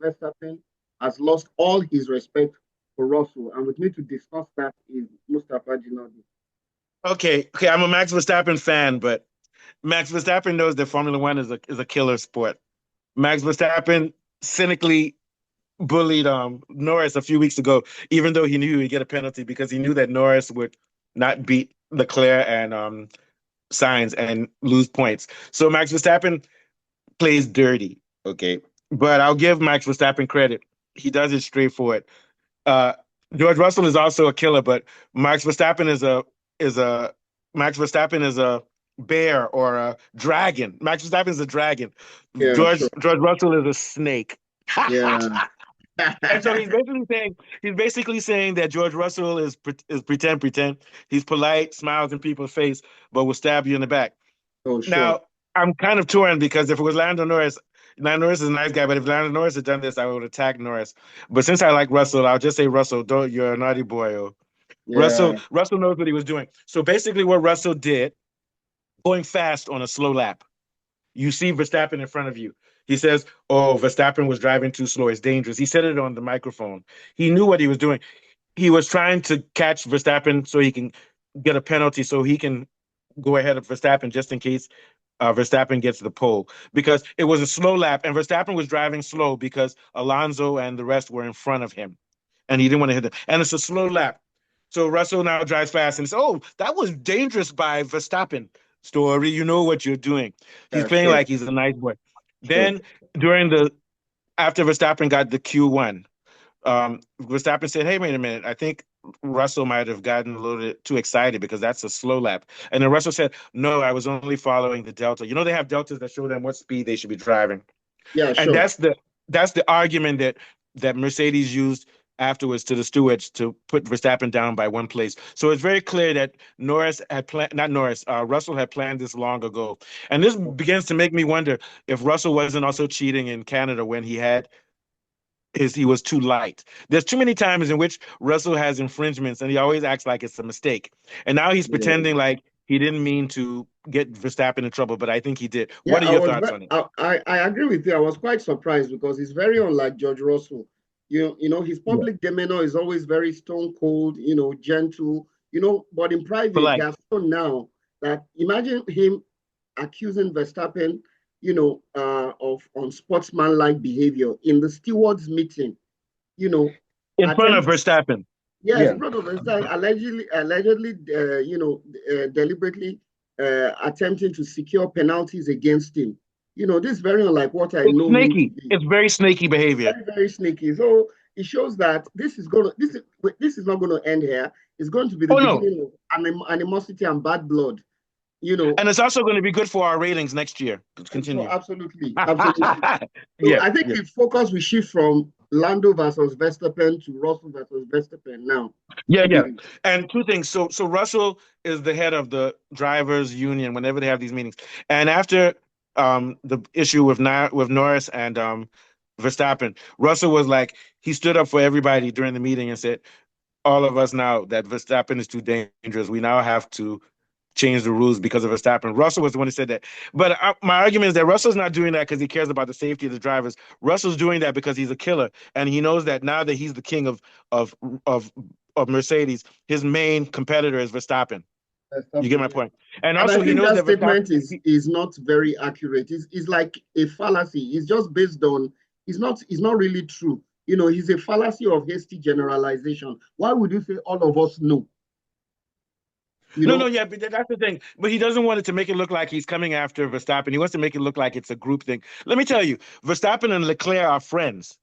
Max Verstappen has lost all his respect for Russell. And with me to discuss that is Mustafa Jinadi. Okay. I'm a Max Verstappen fan, but Max Verstappen knows that Formula One is a killer sport. Max Verstappen cynically bullied Norris a few weeks ago, even though he knew he would get a penalty because he knew that Norris would not beat Leclerc and Sainz and lose points. So Max Verstappen plays dirty, okay. But I'll give Max Verstappen credit. He does it straightforward. Uh, George Russell is also a killer, but Max Verstappen is a Max Verstappen is a bear or a dragon. Max Verstappen is a dragon. Yeah, sure. George Russell is a snake. Yeah. And so he's basically saying that George Russell is pretend. He's polite, smiles in people's face, but will stab you in the back. Oh, sure. Now, I'm kind of torn because if it was Lando Norris is a nice guy, but if Lando Norris had done this, I would attack Norris. But since I like Russell, I'll just say Russell, don't you're a naughty boy. Oh. Yeah. Russell knows what he was doing. So basically what Russell did, going fast on a slow lap. You see Verstappen in front of you. He says, "Oh, Verstappen was driving too slow. It's dangerous." He said it on the microphone. He knew what he was doing. He was trying to catch Verstappen so he can get a penalty so he can go ahead of Verstappen just in case Verstappen gets the pole because it was a slow lap and Verstappen was driving slow because Alonso and the rest were in front of him and he didn't want to hit them. And it's a slow lap. So Russell now drives fast and says, "Oh, that was dangerous by Verstappen." Story, you know what you're doing. He's Yeah, playing sure. like he's a nice boy. Sure. Then during the after Verstappen got the Q1, Verstappen said, "Hey, wait a minute. I think Russell might have gotten a little bit too excited because that's a slow lap." And then Russell said, "No, I was only following the delta. You know, they have deltas that show them what speed they should be driving." Yeah, And sure. that's the argument that Mercedes used afterwards to the stewards to put Verstappen down by one place. So it's very clear that Norris had planned, not Norris, Russell had planned this long ago. And this begins to make me wonder if Russell wasn't also cheating in Canada when he was too light. There's too many times in which Russell has infringements and he always acts like it's a mistake. And now he's Yeah. pretending like he didn't mean to get Verstappen in trouble, but I think he did. Yeah, What are your thoughts on it? I agree with you. I was quite surprised because he's very unlike George Russell. His Yeah. public demeanor is always very stone cold, gentle, but in private, Polite. they're so now that imagine him accusing Verstappen, of unsportsmanlike behavior in the stewards meeting, you know, In front of attempt Verstappen. yes, Yeah. brother Verstappen allegedly, deliberately attempting to secure penalties against him. This is very unlike what I It's know him to snaky. be. It's very snaky behavior. Very, very sneaky. So it shows that this is not gonna end here. It's going to be the Oh no. beginning of animosity and bad blood. You know, And it's also going to be good for our ratings next year. so Continue. absolutely, absolutely. So Yeah, I think yeah. the focus will shift from Lando versus Verstappen to Russell versus Verstappen now. Yeah, I yeah. believe. And two things. So Russell is the head of the drivers union whenever they have these meetings. And after the issue with Norris and Verstappen, Russell was like he stood up for everybody during the meeting and said, all of us now that Verstappen is too dangerous, we now have to change the rules because of Verstappen. Russell was the one who said that. But my argument is that Russell's not doing that because he cares about the safety of the drivers. Russell's doing that because he's a killer, and he knows that now that he's the king of of of Mercedes, his main competitor is Verstappen. You get Verstappen, my yeah. point. And And I also, he think knows that that Verstappen. statement is not very accurate. It's like a fallacy. It's just based on it's not really true. He's a fallacy of hasty generalization. Why would you say all of us know? You No, no, know, yeah, but that's the thing. But he doesn't want it to make it look like he's coming after Verstappen. He wants to make it look like it's a group thing. Let me tell you, Verstappen and Leclerc are friends.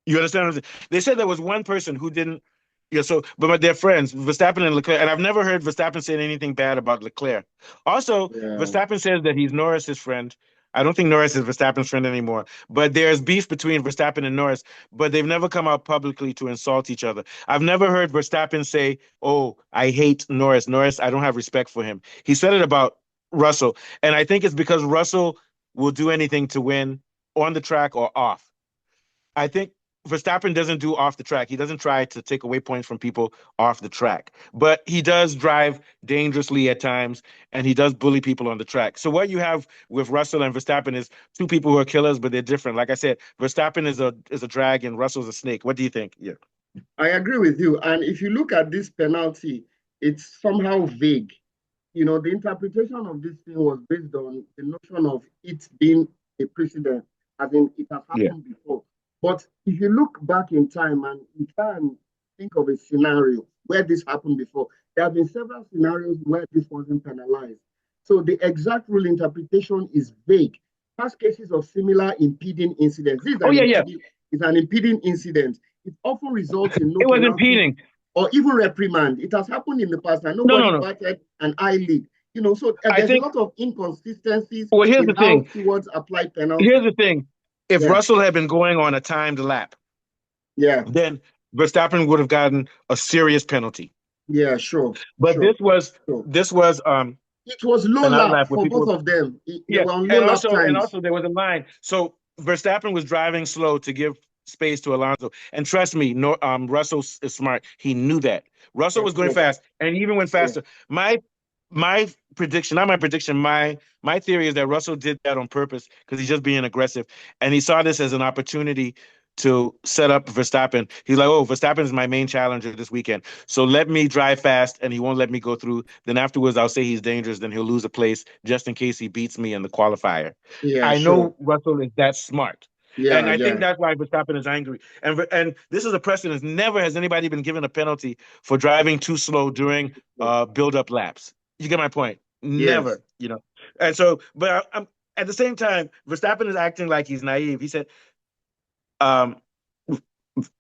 You understand what I'm saying? They said there was one person who didn't. Yeah, so but they're friends, Verstappen and Leclerc, and I've never heard Verstappen say anything bad about Leclerc. Also, yeah. Verstappen says that he's Norris's friend. I don't think Norris is Verstappen's friend anymore. But there's beef between Verstappen and Norris, but they've never come out publicly to insult each other. I've never heard Verstappen say, "Oh, I hate Norris. Norris, I don't have respect for him." He said it about Russell, and I think it's because Russell will do anything to win on the track or off. I think Verstappen doesn't do off the track. He doesn't try to take away points from people off the track, but he does drive dangerously at times, and he does bully people on the track. So what you have with Russell and Verstappen is two people who are killers, but they're different. Like I said, Verstappen is a dragon, Russell's a snake. What do you think? Yeah. I agree with you. And if you look at this penalty, it's somehow vague. The interpretation of this thing was based on the notion of it being a precedent, as in it has Yeah. happened before. But if you look back in time and you try and think of a scenario where this happened before, there have been several scenarios where this wasn't penalized. So the exact rule interpretation is vague. Past cases of similar impeding incidents. Oh yeah, yeah. It's an impeding incident. It often results in no It was penalty impeding. or even reprimand. It has happened in the past and No, nobody no, no. batted an eyelid. So I there's a think. lot of inconsistencies Well, here's in the how thing. stewards apply penalties. Here's the thing. If Yeah, Russell had been going on a timed lap, yeah, then Verstappen would have gotten a serious penalty. yeah, sure, But sure, this was sure. this was It was low an lap outlap where for people both were, of them. They yeah, were on low lap and times. also there was a line. So Verstappen was driving slow to give space to Alonso. And trust me, no, Russell is smart. He knew that. Russell was going Sure, fast, and he even went sure. faster. My prediction, not my prediction, my theory is that Russell did that on purpose because he's just being aggressive, and he saw this as an opportunity to set up Verstappen. He's like, oh, Verstappen is my main challenger this weekend, so let me drive fast, and he won't let me go through. Then afterwards, I'll say he's dangerous. Then he'll lose a place just in case he beats me in the qualifier. Yeah, I sure. know Russell is that smart. And Yeah, I think yeah. that's why Verstappen is angry. And this is a precedent. Never has anybody been given a penalty for driving too slow during build-up laps. You get my point? Yes. Never. And so, but at the same time, Verstappen is acting like he's naive. He said, um,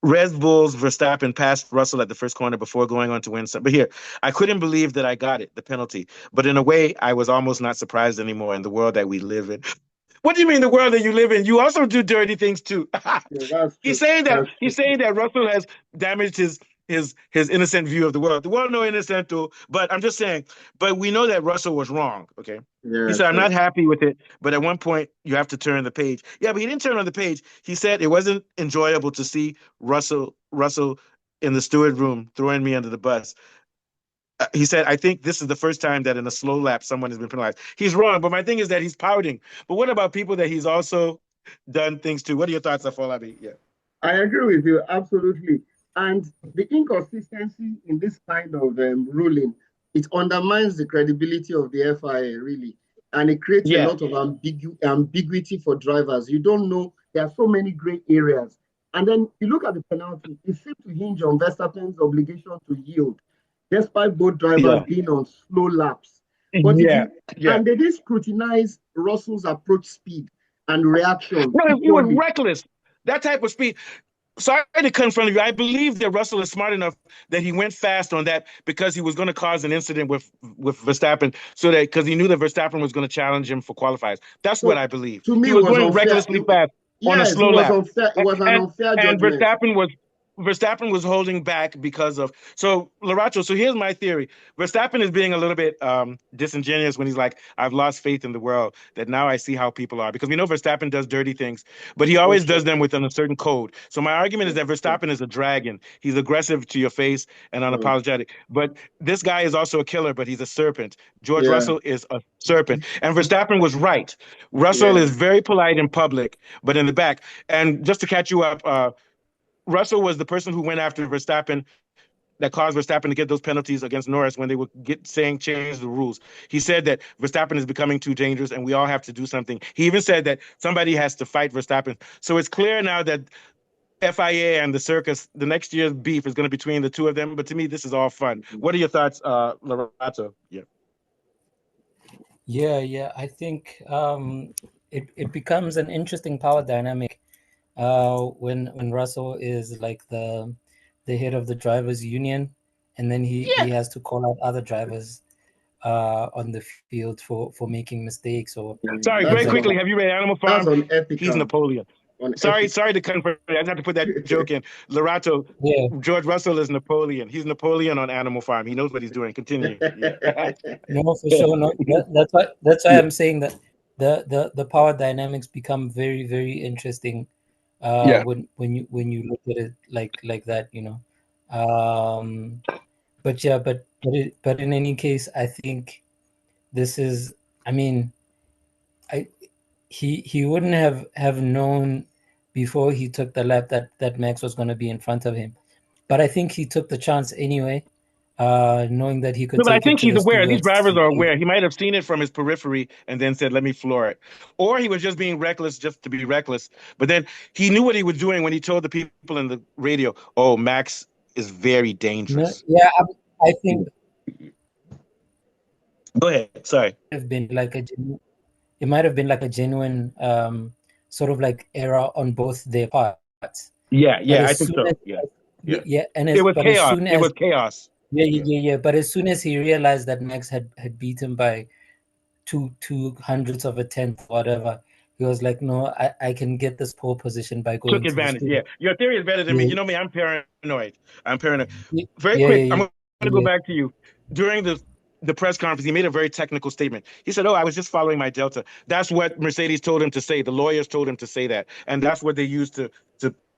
Red Bull's Verstappen passed Russell at the first corner before going on to win some. But here, I couldn't believe that I got it, the penalty. But in a way, I was almost not surprised anymore in the world that we live in. What do you mean the world that you live in? You also do dirty things too. Yeah, that's He's true. saying that That's he's true. saying that Russell has damaged his innocent view of the world. The world no innocent too, but I'm just saying. But we know that Russell was wrong. Okay, he Yeah, said I'm sure. not happy with it, but at one point you have to turn the page. Yeah, but he didn't turn on the page. He said it wasn't enjoyable to see Russell in the steward room throwing me under the bus. He said, I think this is the first time that in a slow lap someone has been penalized. He's wrong, but my thing is that he's pouting. But what about people that he's also done things to? What are your thoughts, Afolabi? Yeah. I agree with you absolutely. And the inconsistency in this kind of ruling, it undermines the credibility of the FIA really, and it creates a Yeah. lot of ambiguity for drivers. You don't know. There are so many gray areas. And then you look at the penalty. It seems to hinge on Verstappen's obligation to yield, despite both drivers Yeah. being on slow laps. But if Yeah. you Yeah. and they did scrutinize Russell's approach speed and reaction No, it was equally. reckless. That type of speed. Sorry to cut in front of you. I believe that Russell is smart enough that he went fast on that because he was going to cause an incident with Verstappen, so that because he knew that Verstappen was going to challenge him for qualifiers. That's what So I believe. to me, He it was was going unfair. recklessly fast on a Yes, it slow was lap, unfair. It and was an and, unfair and judgment. Verstappen was holding back because of so Laracho. So here's my theory: Verstappen is being a little bit disingenuous when he's like, "I've lost faith in the world. That now I see how people are." Because we know Verstappen does dirty things, but he For always does sure. them within a certain code. So my argument is For that sure. Verstappen is a dragon. He's aggressive to your face and Mm. unapologetic. But this guy is also a killer, but he's a serpent. George Yeah. Russell is a serpent, and Verstappen was right. Russell Yeah. is very polite in public, but in the back. And just to catch you up, Russell was the person who went after Verstappen that caused Verstappen to get those penalties against Norris when they were saying change the rules. He said that Verstappen is becoming too dangerous and we all have to do something. He even said that somebody has to fight Verstappen. So it's clear now that FIA and the circus, the next year's beef is going to be between the two of them. But to me, this is all fun. What are your thoughts, Lorato? Yeah. Yeah. I think it becomes an interesting power dynamic when Russell is like the head of the drivers' union, and then he has to call out other drivers on the field for making mistakes or Sorry, things very That's like quickly. that. Have you read Animal that's Farm? He's unethical. Napoleon. Sorry, Unethical. sorry to cut in front of you. I just have to put that joke in. Lorato, Yeah, George Russell is Napoleon. He's Napoleon on Animal Farm. He knows what he's doing. Continue. Yeah. no, for sure. No, that's why Yeah. I'm saying that the power dynamics become very, very interesting Yeah. when you look at it like that, but yeah, but in any case, I think this is, I mean, I he wouldn't have known before he took the lap that Max was going to be in front of him, but I think he took the chance anyway, knowing that he could No, but I take it think to he's the aware. These stewards drivers to are see. aware. He might have seen it from his periphery and then said, "Let me floor it," or he was just being reckless, just to be reckless. But then he knew what he was doing when he told the people in the radio, "Oh, Max is very No, dangerous." yeah, I think Go ahead. Sorry. have been like it might have been like a genuine sort of like error on both their parts. Yeah, But yeah, I as think soon as so. Yeah, yeah. yeah, and It as was but as chaos. soon It as was chaos. yeah, Yeah. yeah, yeah, yeah. But as soon as he realized that Max had beat him by two hundredths of a tenth, whatever, he was like, no, I can get this pole position by Took going to the advantage. Yeah, steward. your theory is better than me. Yeah, You know me. I'm paranoid. I'm paranoid. yeah, Very yeah, quick. I'm yeah, going to go yeah. back to you. During the press conference, he made a very technical statement. He said, "Oh, I was just following my Delta." That's what Mercedes told him to say. The lawyers told him to say that, and that's what they used to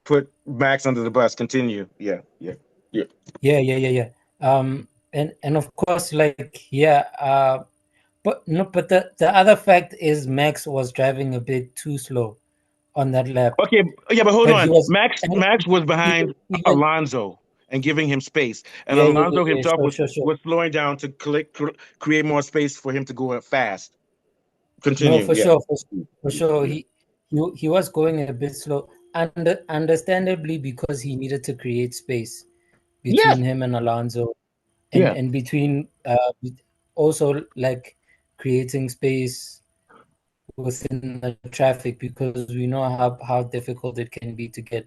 put Max under the bus. Continue. Yeah, yeah, yeah. Yeah, yeah, yeah, yeah. And of course, like, yeah, but no, but the other fact is Max was driving a bit too slow on that lap. Okay, yeah, but hold But he on. was, Max and Max was behind even Alonso and giving him space, and yeah, yeah, yeah, Alonso yeah, himself sure, sure, sure. was slowing down to create more space for him to go fast. No, Continue. for Yeah. sure, for sure. He was going a bit slow, and understandably because he needed to create space Yes. between him and Alonso, and Yeah. and between also like creating space within the traffic, because we know how difficult it can be to get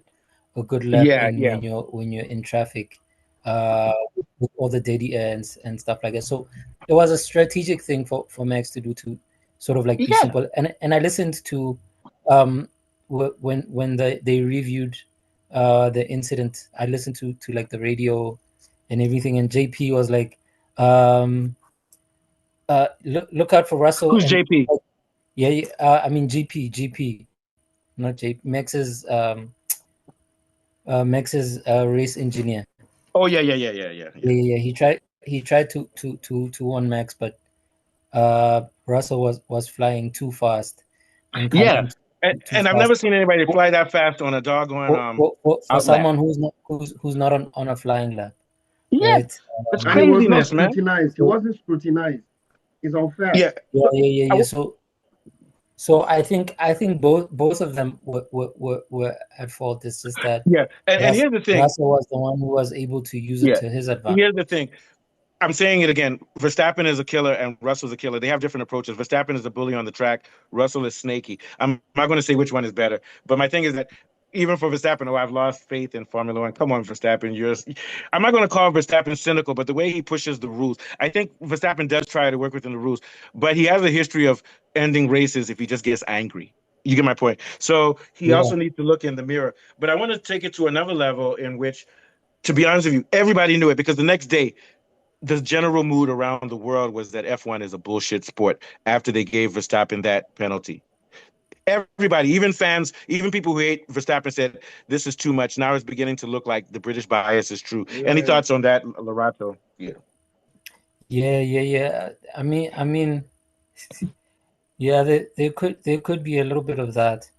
a good lap Yeah. in Yeah. when you're in traffic, uh, with all the dead ends and stuff like that. So it was a strategic thing for Max to do, to sort of like be Yeah. simple. And I listened to when they reviewed the incident. I listened to like the radio and everything, and JP was like, look out for Russell Who's and JP? yeah, I mean GP, not JP. Max's race engineer. Oh yeah. Yeah. Yeah. Yeah. Yeah. Yeah. Yeah, yeah, yeah. He tried to warn Max, but Russell was flying too fast and Yeah. coming too And I've fast never seen anybody fly that fast on a doggone for outlap. someone who's not on a flying lap, Yeah. right? That's And he was not craziness, man. scrutinized. He So, wasn't scrutinized. It's unfair. Yeah. yeah, So, yeah, yeah, I, yeah. So I think both of them were at fault. It's just that yeah. And here's the thing. Russell was the one who was able to use it Yeah. to his advantage. Here's the thing. I'm saying it again. Verstappen is a killer and Russell's a killer. They have different approaches. Verstappen is a bully on the track. Russell is snaky. I'm not going to say which one is better, but my thing is that even for Verstappen, oh, I've lost faith in Formula One. Come on, Verstappen. I'm not going to call Verstappen cynical, but the way he pushes the rules, I think Verstappen does try to work within the rules, but he has a history of ending races if he just gets angry. You get my point. So he Yeah, also needs to look in the mirror. But I want to take it to another level in which, to be honest with you, everybody knew it because the next day the general mood around the world was that F1 is a bullshit sport after they gave Verstappen that penalty. Everybody, even fans, even people who hate Verstappen said this is too much. Now it's beginning to look like the British bias is true. Any Yeah. thoughts on that, Lorato? Yeah. yeah, yeah, yeah. I mean, yeah, there could be a little bit of that,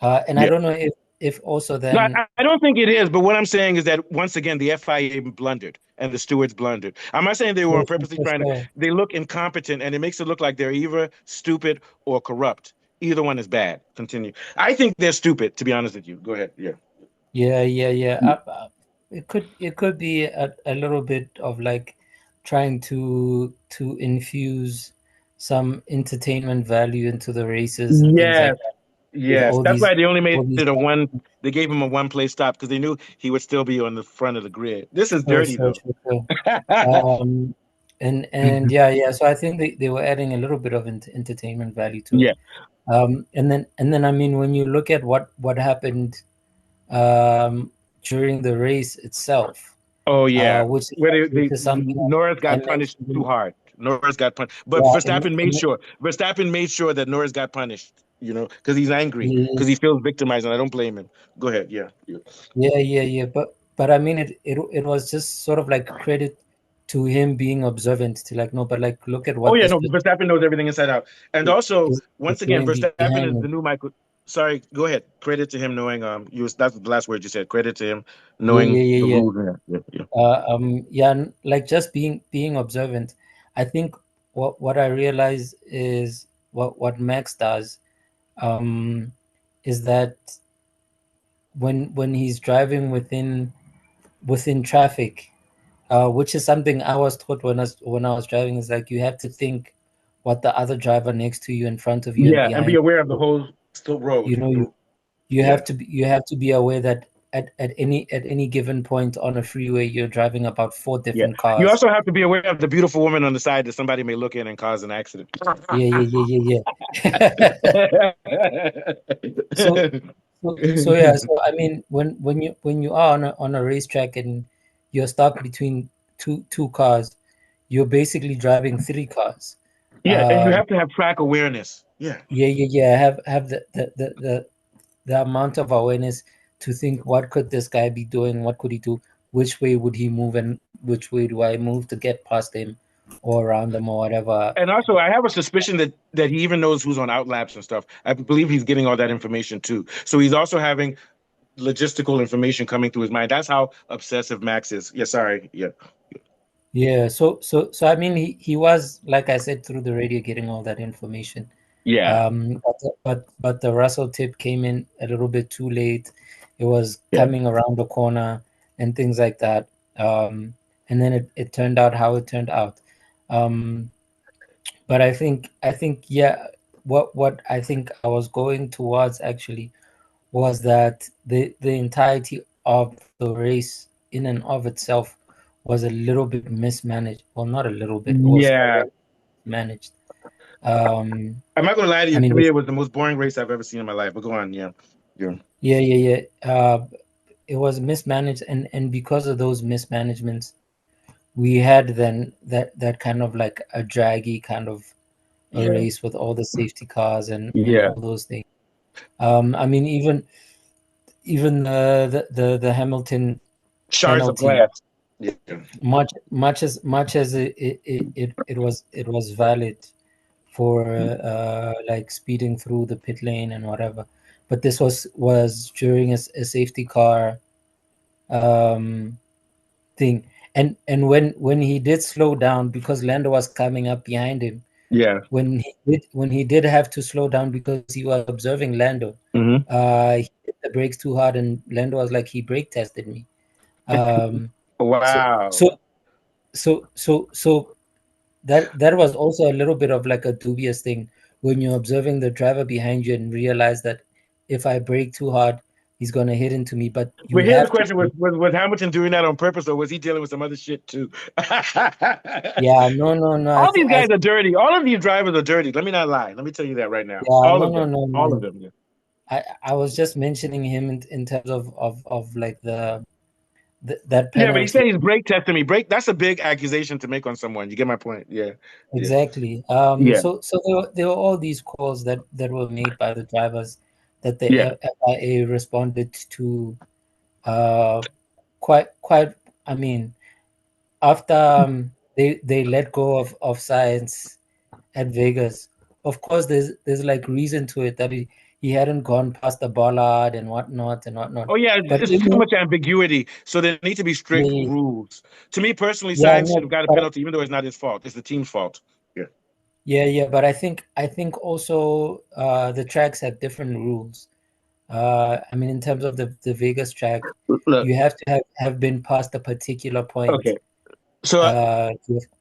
and I Yeah. don't know if also No, then I don't think it is, but what I'm saying is that once again, the FIA blundered and the stewards blundered. I'm not saying they were for, purposely for trying to, sure. they look incompetent and it makes it look like they're either stupid or corrupt. Either one is bad. Continue. I think they're stupid, to be honest with you. Go ahead. Yeah. Yeah, yeah, yeah. It could be a little bit of like trying to infuse some entertainment value into the races and things like Yes. that, with Yes. That's why they only made all these it a one, they gave him a one place stop because they knew he would still be on the front of the grid. This is sure, dirty sure, though. sure, sure. And yeah, yeah. So I think they were adding a little bit of entertainment value to it. Yeah. And then I mean, when you look at what happened during the race itself, Oh yeah. which Where which is something Norris I got punished too mentioned. hard. Norris got punished, but Yeah, Verstappen made sure. Verstappen made sure that Norris got punished. because he's angry, Yeah, because he feels victimized, and I don't blame him. Go ahead. Yeah. Yeah. yeah. But I mean, it was just sort of like credit to him being observant to like no, but like look at Oh what yeah, this no, person Verstappen knows everything inside out. And also, is once again, doing Verstappen behind is him. the new Michael. Sorry, go ahead. Credit to him knowing that's the last word you said. Credit to him knowing the Yeah. rules. Yeah, yeah, Like just being observant. I think what I realize is what Max does um, is that when he's driving within traffic, which is something I was taught when I was driving, is like you have to think what the other driver next to you, in front of you, and yeah, and be behind aware of the whole still you road. know you Yeah, have to be aware that at any given point on a freeway you're driving about four yeah. different You cars. also have to be aware of the beautiful woman on the side that somebody may look in and cause an accident. Yeah. So yeah. So I mean, when you are on a racetrack and you're stuck between two cars, you're basically driving three cars. Yeah, and you Um, have to have track awareness. Yeah. yeah. Have the amount of awareness to think what could this guy be doing, what could he do, which way would he move, and which way do I move to get past him or around him or whatever. And also, I have a suspicion that he even knows who's on outlaps and stuff. I believe he's getting all that information too. So he's also having logistical information coming through his mind. That's how obsessive Max is. Yeah, sorry. Yeah. Yeah, so I mean, he was, like I said, through the radio getting all that information. Yeah. But the Russell tip came in a little bit too late. It was Yeah. coming around the corner and things like that. And then it turned out how it turned out. Um, but I think yeah, what I think I was going towards actually was that the entirety of the race in and of itself was a little bit mismanaged. Well, not a little bit. It was Yeah. already managed. Um, I'm not gonna lie to I you. mean, To me, it was the most boring race I've ever seen in my life. But go on. Yeah. Yeah. yeah. It was mismanaged, and because of those mismanagements, we had then that kind of like a draggy kind of a Yeah. race with all the safety cars and Yeah. all those things. I mean, even the Hamilton Shards of penalty, glass. Yeah. much as it was valid for like speeding through the pit lane and whatever, but this was during a safety car um, thing, and when he did slow down because Lando was coming up behind him, Yeah. when he did have to slow down because he was observing Lando, Hmm. he hit the brakes too hard, and Lando was like, he brake tested me. Um, so Wow. so so that was also a little bit of like a dubious thing when you're observing the driver behind you and realize that if I brake too hard, he's gonna hit into me. But you But here's the have to question: Was Hamilton doing that on purpose, or was he dealing with some other shit too? yeah, no. I All think these guys are dirty. All of these drivers are dirty. Let me not lie. Let me tell you that right now. yeah, All no, of no, them. no, All of no. them. Yeah. I was just mentioning him in terms of like that Yeah, but he penalty. said he's brake testing me. Brake. That's a big accusation to make on someone. You get my point? Yeah. Yeah. Exactly. Yeah. So there were all these calls that were made by the drivers that the Yeah. FIA responded to uh, quite. I mean, after they let go of science at Vegas, of course there's like reason to it that he hadn't gone past the bollard and whatnot. Oh yeah, But it's too even much ambiguity. So there need to be strict yeah, rules. To me personally, yeah, Science should have no, got a but penalty, even though it's not his fault. It's the team's fault. Yeah. yeah, but I think also the tracks have different rules. I mean, in terms of the Vegas track, Look. you have to have been past a particular point. Okay. So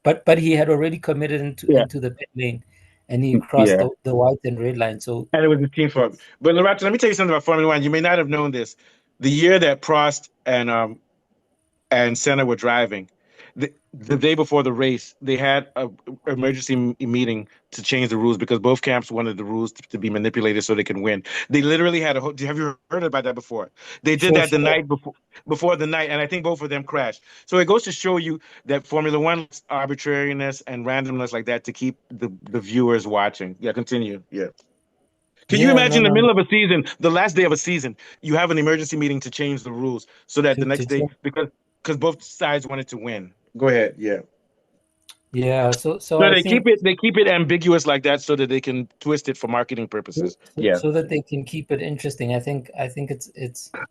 But he had already committed yeah. into the pit lane, and he crossed Yeah. the white and red line. So And it was the team fault. it's But Loretta, let me tell you something about Formula One. You may not have known this. The year that Prost and Senna were driving. The day before the race, they had a emergency meeting to change the rules because both camps wanted the rules to be manipulated so they can win. They literally had a whole. Have you heard about that before? They did sure, that the sure. night before the night, and I think both of them crashed. So it goes to show you that Formula One arbitrariness and randomness like that to keep the viewers watching. Yeah, continue. Yeah. Can you Yeah, no, imagine the no, middle of a season, the last day of a season, you have an emergency meeting to change the rules so that the to next day, change. because both sides wanted to win. Go ahead, yeah. Yeah, so So I think they keep it ambiguous like that so that they can twist it for marketing so, purposes. so Yeah. so that they can keep it interesting. I think it's kind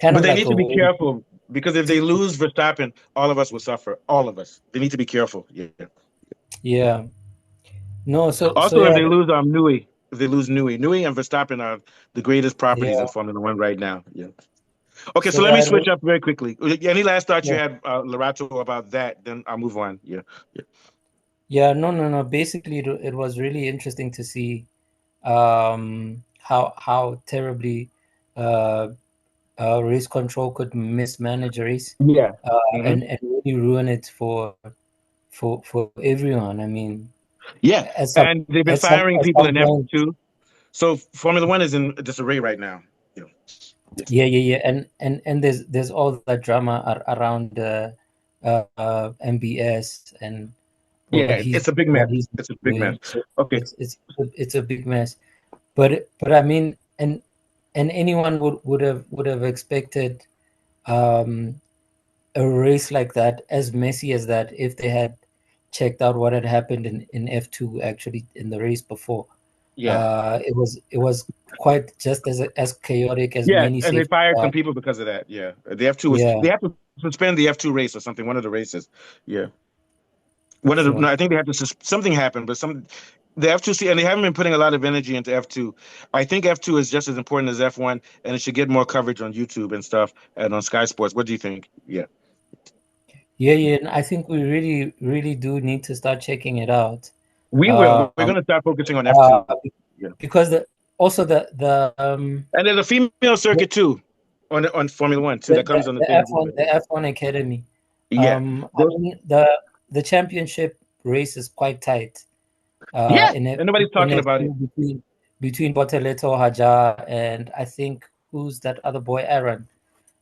But of they like need a to be way careful because if they to lose Verstappen, all of us will suffer. All of us. They need to be careful. Yeah. yeah. No, so Also, if yeah, they lose Nui, if they lose Nui and Verstappen are the greatest properties in yeah. Formula One right now. Yeah. Okay, So so let me yeah, switch up very quickly. Any last thoughts you yeah. had, Lorato, about that? Then I'll move on. Yeah. Yeah. Yeah, no, no, no. Basically, it was really interesting to see how terribly uh, race control could mismanage a race Yeah. Hmm. and really ruin it for everyone. I mean, Yeah. at some And they've been at some firing at people some in point, F2. So Formula One is in disarray right now. Yeah. Yeah. yeah, and there's all that drama around MBS and Yeah, it's a big mess. what he's It's a big mess. doing. So Okay. it's a big mess. But I mean, and anyone would have expected um, a race like that, as messy as that, if they had checked out what had happened in F2 actually in the race before. Yeah. It was quite just as chaotic as Yeah, many and they safety fired some cars. people because of that. Yeah. The F2 was Yeah. they have to suspend the F2 race or something, one of the races. Yeah. One of the no, So I think they have to something happened, but the F2C and they haven't been putting a lot of energy into F2. I think F2 is just as important as F1 and it should get more coverage on YouTube and stuff and on Sky Sports. What do you think? Yeah. yeah, and I think we really do need to start checking it out. We will. We're Um, going to start focusing on uh, F2. Yeah. because also the And there's a female the, circuit too on Formula One too the, that comes on the the same. F1 the F1 Academy. Yeah. I Those, mean the championship race is quite tight. yeah. In it And nobody's in talking about it. F2 between Bortoleto, Hajar, and I think who's that other boy, Aaron.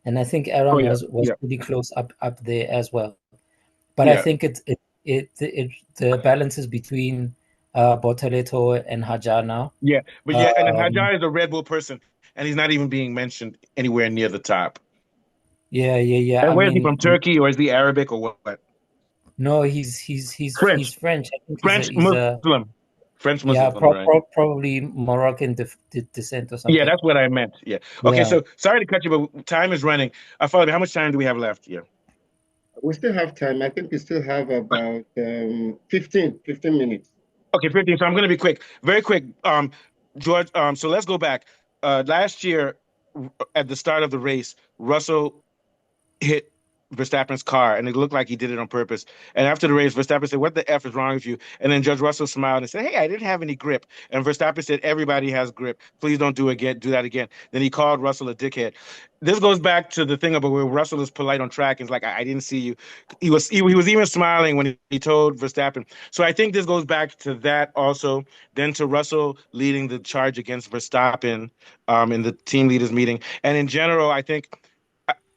And I think Oh Aaron yeah. was Yeah. pretty close up there as well. But I Yeah. think it the balance is between Bortoleto and Hajar now. Yeah. But yeah, and then Um, Hajar is a Red Bull person and he's not even being mentioned anywhere near the top. yeah. And I where is he mean, from? Turkey or is he Arabic or what? no, he's French. French. I think French he's a Muslim. French yeah, Muslim, right? probably Moroccan descent or Yeah, something. that's what I meant. Yeah. Okay, Yeah. so sorry to cut you, but time is running. Follow me. How much time do we have left here? We still have time. I think we still have about 15 minutes. Okay, 15. So I'm going to be quick, very quick. George, so let's go back. Last year, at the start of the race, Russell hit Verstappen's car, and it looked like he did it on purpose. And after the race, Verstappen said, "What the f is wrong with you?" And then Judge Russell smiled and said, "Hey, I didn't have any grip." And Verstappen said, "Everybody has grip. Please don't do that again." Then he called Russell a dickhead. This goes back to the thing about where Russell is polite on track and is like, "I didn't see you." He was even smiling when he told Verstappen. So I think this goes back to that also. Then to Russell leading the charge against Verstappen in the team leaders meeting, and in general, I think.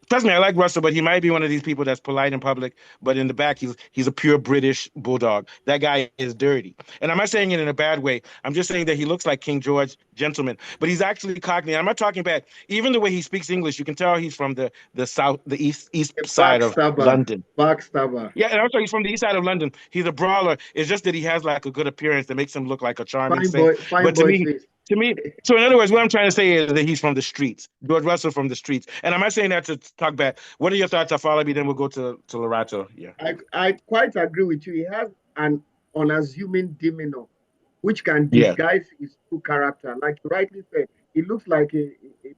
Trust me, I like Russell, but he might be one of these people that's polite in public, but in the back, he's a pure British bulldog. That guy is dirty, and I'm not saying it in a bad way. I'm just saying that he looks like King George, gentleman, but he's actually Cockney. I'm not talking bad. Even the way he speaks English, you can tell he's from the south, the east A side of backstabber, London. backstabber, Yeah, and also he's from the east side of London. He's a brawler. It's just that he has like a good appearance that makes him look like a charming saint. fine But to boy me, face. to me, so in other words, what I'm trying to say is that he's from the streets. George Russell from the streets. And I'm not saying that to talk bad. What are your thoughts? I'll follow me, then we'll go to Lorato. Yeah. I quite agree with you. He has an unassuming demeanor, which can Yeah. disguise his true character. Like you rightly said, he looks like a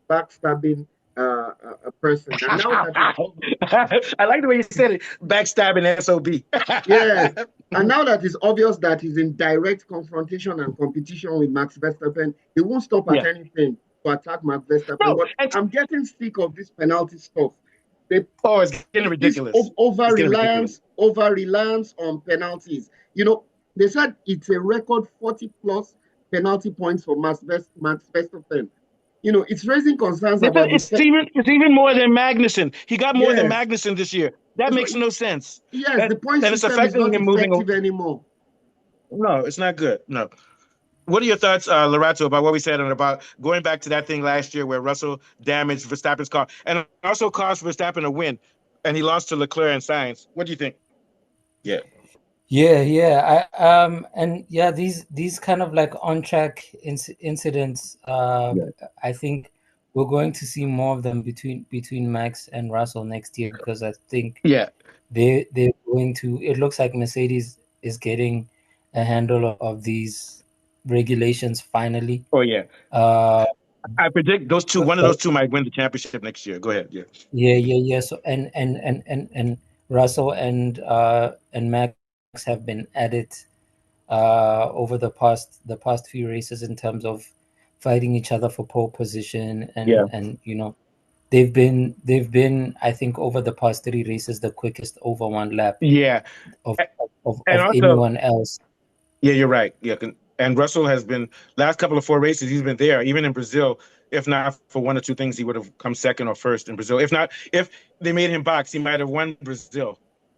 backstabbing a person. And now that is I like the way you said it. Backstabbing SOB. yes, and now that it's obvious that he's in direct confrontation and competition with Max Verstappen, he won't stop at Yeah. anything to attack Max Verstappen. No, But I'm getting sick of this penalty stuff. They oh, it's getting this ridiculous. over It's getting ridiculous. reliance on penalties. You know, they said it's a record 40 plus penalty points for Max Verstappen. You know, it's raising concerns about It's even more than Magnussen. He got more than yes. Magnussen this year. That So makes no sense. yes, the point And it's system is affecting not him moving. effective anymore. No, it's not good. No. What are your thoughts, Lorato, about what we said and about going back to that thing last year where Russell damaged Verstappen's car and also caused Verstappen a win, and he lost to Leclerc and Sainz? What do you think? Yeah. And yeah, these kind of like on track incidents. Yeah. I think we're going to see more of them between Max and Russell next year, because I think Yeah. they're going to. It looks like Mercedes is getting a handle of these regulations finally. Oh yeah. Uh, I predict those two. but, One of but those two might win the championship next year. Go ahead. Yeah. yeah. So and Russell and Max have been at it over the past few races in terms of fighting each other for pole position, Yeah. and they've been I think over the past 3 races the quickest over one lap Yeah. of A- of, And of also, anyone else. yeah, you're right. Yeah. And Russell has been last couple of 4 races. He's been there, even in Brazil. If not for one or two things, he would have come second or first in Brazil. If not, if they made him box, he might have won Brazil.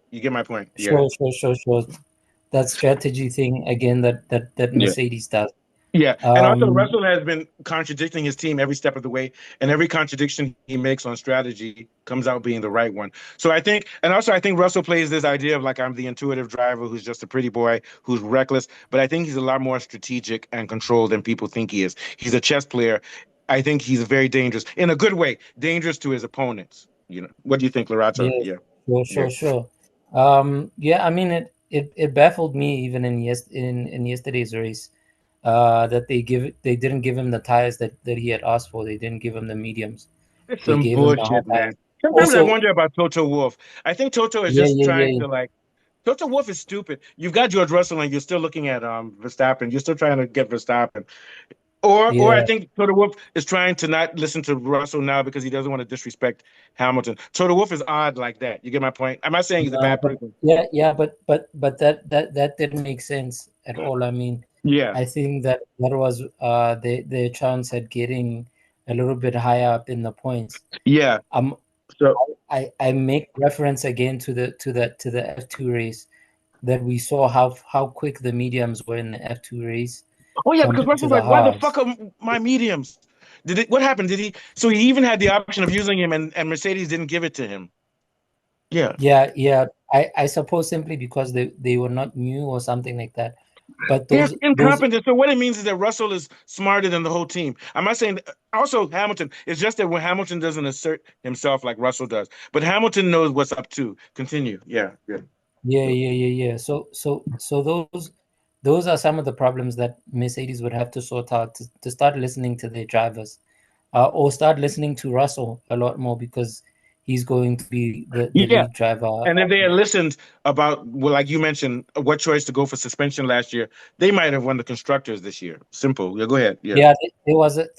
You get my point? Yeah. Sure. That strategy thing again that Yeah. Mercedes does. Yeah, and also Um, Russell has been contradicting his team every step of the way, and every contradiction he makes on strategy comes out being the right one. So I think, and also I think Russell plays this idea of like I'm the intuitive driver who's just a pretty boy who's reckless, but I think he's a lot more strategic and controlled than people think he is. He's a chess player. I think he's very dangerous in a good way, dangerous to his opponents. What do you think, Lorato? yes, Yeah, yeah, sure. Yeah, I mean it baffled me even in yesterday's race, that they didn't give him the tires that he had asked for. They didn't give him the mediums. it's They some gave him the hard bullshit, man. tires. Sometimes I Also, wonder about Toto Wolff. I think Toto is just trying yeah. to like Toto Wolff is stupid. You've got George Russell and you're still looking at Verstappen. You're still trying to get Verstappen. Or I Yeah, think Toto Wolff is trying to not listen to Russell now because he doesn't want to disrespect Hamilton. Toto Wolff is odd like that. You get my point? I'm not saying he's a no, bad but person. but that didn't make sense at all. I mean, Yeah. I think that was their chance at getting a little bit higher up in the points. Yeah. Um, So I make reference again to the F2 race, that we saw how quick the mediums were in the F2 race oh yeah, because compared to Russell's the like, why the fuck hards. are my mediums? What happened? Did he so he even had the option of using him and Mercedes didn't give it to him. Yeah. Yeah. I suppose simply because they were not new or something like that. But He's those incompetent. So what it means is that Russell is smarter than the whole team. I'm not saying also Hamilton. It's just that when Hamilton doesn't assert himself like Russell does, but Hamilton knows what's up too. Continue. Yeah, yeah, yeah. So those are some of the problems that Mercedes would have to sort out to start listening to their drivers, or start listening to Russell a lot more, because he's going to be the yeah. lead driver. And if they had listened about, well, like you mentioned, what choice to go for suspension last year, they might have won the constructors this year. Simple. Yeah, go ahead. Yeah, Yeah,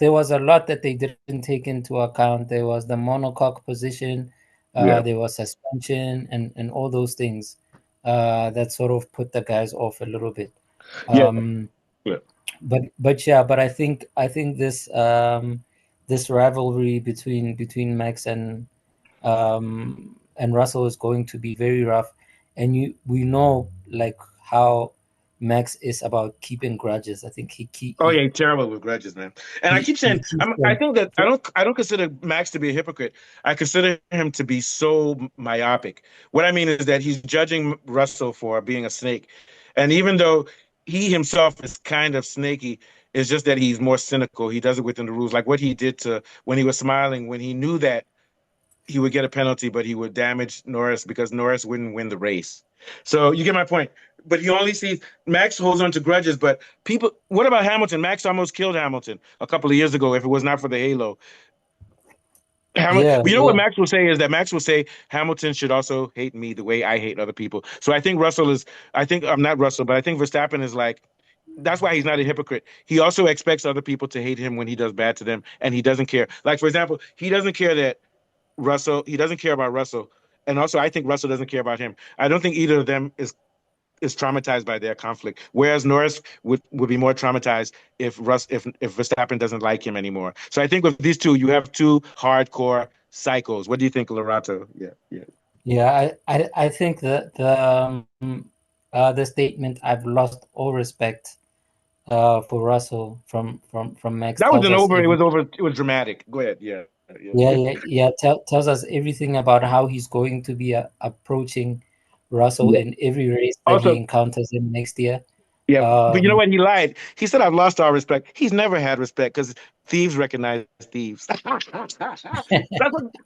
there was a lot that they didn't take into account. There was the monocoque position, yeah, there was suspension, and all those things that sort of put the guys off a little bit. yeah, Um, yeah. but I think this rivalry between Max and Russell is going to be very rough, and we know like how Max is about keeping grudges. I think Oh yeah, he's terrible with grudges, man. And I keep he saying, keeps I them. think that I don't consider Max to be a hypocrite. I consider him to be so myopic. What I mean is that he's judging Russell for being a snake, and even though he himself is kind of snaky, it's just that he's more cynical. He does it within the rules, like what he did to when he was smiling, when he knew that he would get a penalty, but he would damage Norris because Norris wouldn't win the race. So you get my point. But you only see Max holds on to grudges. But people, what about Hamilton? Max almost killed Hamilton a couple of years ago if it was not for the halo. Yeah, But you know what yeah, Max will say is that Max will say Hamilton should also hate me the way I hate other people. So I think Russell is, I think I'm not Russell, but I think Verstappen is like, that's why he's not a hypocrite. He also expects other people to hate him when he does bad to them, and he doesn't care. Like, for example, he doesn't care that he doesn't care about Russell. And also I think Russell doesn't care about him. I don't think either of them is traumatized by their conflict. Whereas Norris would be more traumatized if Verstappen doesn't like him anymore. So I think with these two, you have two hardcore cycles. What do you think, Lorato? Yeah, yeah. yeah. I think that the statement "I've lost all respect" for Russell from Max That was tells an us over. It was over. It was dramatic. Go ahead. Yeah. yeah, Yeah. yeah, yeah. Tells us everything about how he's going to be approaching Russell Yeah. in every race that he Also, encounters him next year. yeah, but you know Um, what? He lied. He said, "I've lost all respect." He's never had respect because thieves recognize thieves.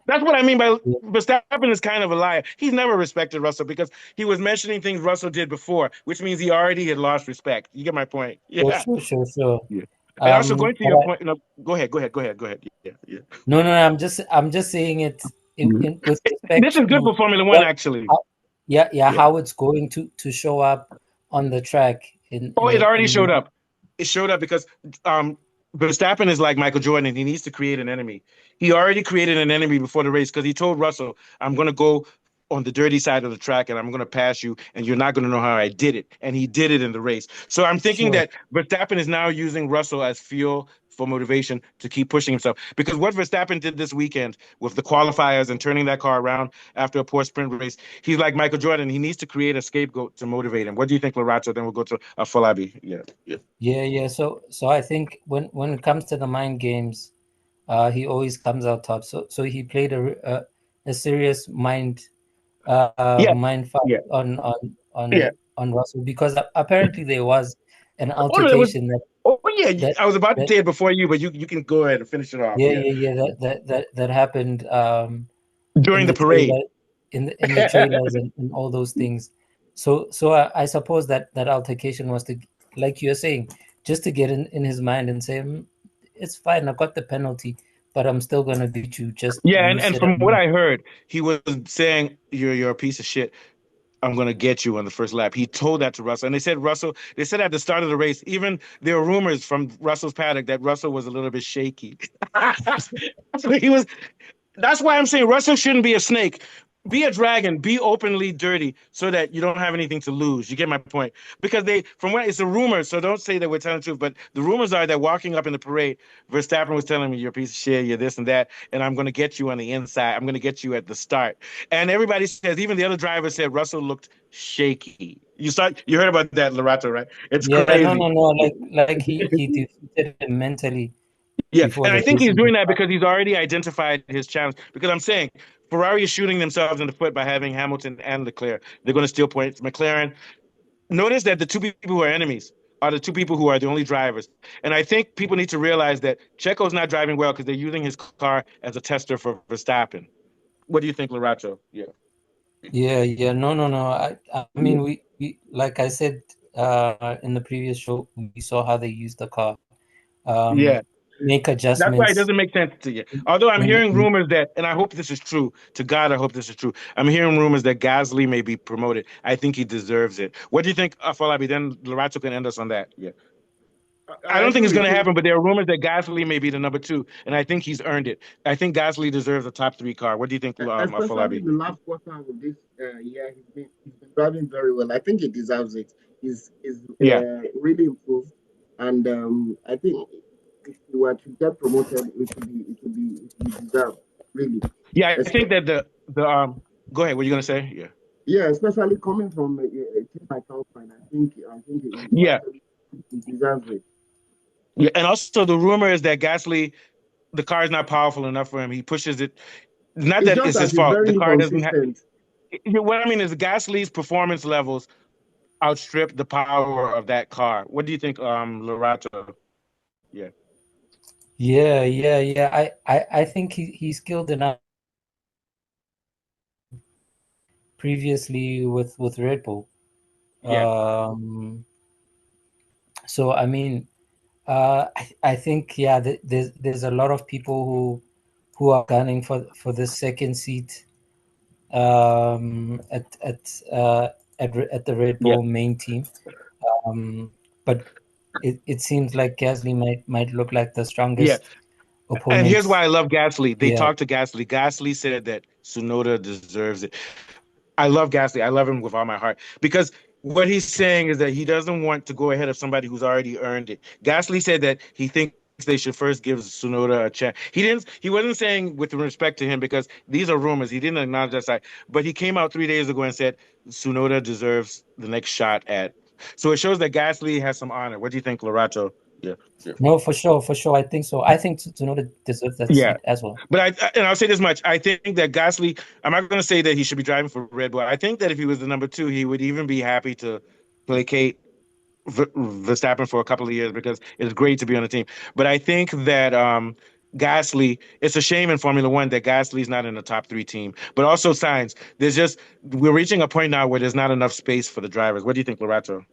That's what I mean by Verstappen is kind of a liar. He's never respected Russell because he was mentioning things Russell did before, which means he already had lost respect. You get my point? sure, Yeah. sure, sure, sure. Yeah. And also going to But your point, no, go ahead, go ahead, go ahead, go ahead. Yeah, yeah. no, no, no, I'm just saying it in with This respect is good to for Formula One, what, actually. how, yeah, yeah, Yeah. how it's going to show up on the track in Oh, in it the already in showed up. It showed up because Verstappen is like Michael Jordan and he needs to create an enemy. He already created an enemy before the race because he told Russell, I'm going to go on the dirty side of the track and I'm going to pass you and you're not going to know how I did it. And he did it in the race. So I'm thinking sure, that Verstappen is now using Russell as fuel for motivation to keep pushing himself. Because what Verstappen did this weekend with the qualifiers and turning that car around after a poor sprint race, he's like Michael Jordan. He needs to create a scapegoat to motivate him. What do you think, Lorato? Then we'll go to Falabi. Yeah, yeah. yeah, yeah. So I think when it comes to the mind games, he always comes out top. So he played a serious Yeah, mind fight yeah, yeah. on Russell because apparently there was an Oh, no, it was. altercation Oh, yeah. that I was about to that say it before you, but you can go ahead and finish it off. yeah, Yeah, yeah, yeah, that happened in during the the parade. trailer, in the trailers and all those things. So I suppose that altercation was to, like you're saying, just to get in his mind and say, it's fine, I got the penalty, but I'm still gonna beat you. Just Yeah, you and sit from what down. I heard, he was saying you're a piece of shit. I'm gonna get you on the first lap. He told that to Russell, and they said Russell. They said at the start of the race, even there were rumors from Russell's paddock that Russell was a little bit shaky. So he was. That's why I'm saying Russell shouldn't be a snake. Be a dragon. Be openly dirty so that you don't have anything to lose. You get my point? Because from what it's a rumor, so don't say that we're telling the truth. But the rumors are that walking up in the parade, Verstappen was telling me, "You're a piece of shit. You're this and that, and I'm going to get you on the inside. I'm going to get you at the start." And everybody says, even the other driver said Russell looked shaky. You heard about that, Lorato, right? It's Yeah, no, crazy. no, no. Like he defeated him mentally Yeah, before and the I think race he's even doing that started. because he's already identified his challenge. Because I'm saying Ferrari is shooting themselves in the foot by having Hamilton and Leclerc. They're going to steal points. McLaren. Notice that the two people who are enemies are the two people who are the only drivers. And I think people need to realize that Checo's not driving well because they're using his car as a tester for Verstappen. What do you think, Lorato? Yeah. Yeah, yeah, no, no, no. I Yeah. mean, we like I said in the previous show, we saw how they use the car, um, Yeah. make That's why it adjustments doesn't make sense to you. Although I'm in, hearing in rumors that, and I hope this is true. To God, I hope this is true. I'm hearing rumors that Gasly may be promoted. I think he deserves it. What do you think, Falabi? Then Lorato can end us on that. Yeah. I I don't think agree it's going with to you. happen, but there are rumors that Gasly may be the number two, and I think he's earned it. I think Gasly deserves a top three car. What do you think, Especially Falabi? in the last quarter of this year, he's been driving very well. I think he deserves it. He's Yeah. really improved, and I think if he were to get promoted, it would be deserved, really. Yeah, I think Espe- that the go ahead. What are you going to say? Yeah. yeah, especially coming from a team like Alpine, I think he Yeah. actually he deserves it. Yeah. And also the rumor is that Gasly, the car is not powerful enough for him. He pushes it. Not It's that just it's his that he's fault. very The car doesn't have. inconsistent. What I mean is Gasly's performance levels outstrip the power of that car. What do you think, Lorato? Yeah. yeah, yeah, yeah. I think he's skilled enough previously with Red Bull. Yeah. Um, so I mean, I think yeah, there's a lot of people who are gunning for the second seat um, at at uh, at the Red Yeah. Bull main team. Um, but it seems like Gasly might look like the Yeah. strongest And here's opponent. why I love Gasly. They Yeah, talked to Gasly. Gasly said that Tsunoda deserves it. I love Gasly. I love him with all my heart because what he's saying is that he doesn't want to go ahead of somebody who's already earned it. Gasly said that he thinks they should first give Tsunoda a chance. He didn't. He wasn't saying with respect to him because these are rumors. He didn't acknowledge that side. But he came out 3 days ago and said Tsunoda deserves the next shot at So it shows that Gasly has some honor. What do you think, Lorato? Yeah. No, for sure, for sure. I think so. I think Tsunoda deserves that Yeah. seat as well. But and I'll say this much. I think that Gasly, I'm not going to say that he should be driving for Red Bull. I think that if he was the number two, he would even be happy to placate Verstappen for a couple of years because it's great to be on the team. But I think that Gasly, it's a shame in Formula One that Gasly's not in the top three team. But also Sainz, we're reaching a point now where there's not enough space for the drivers. What do you think, Lorato?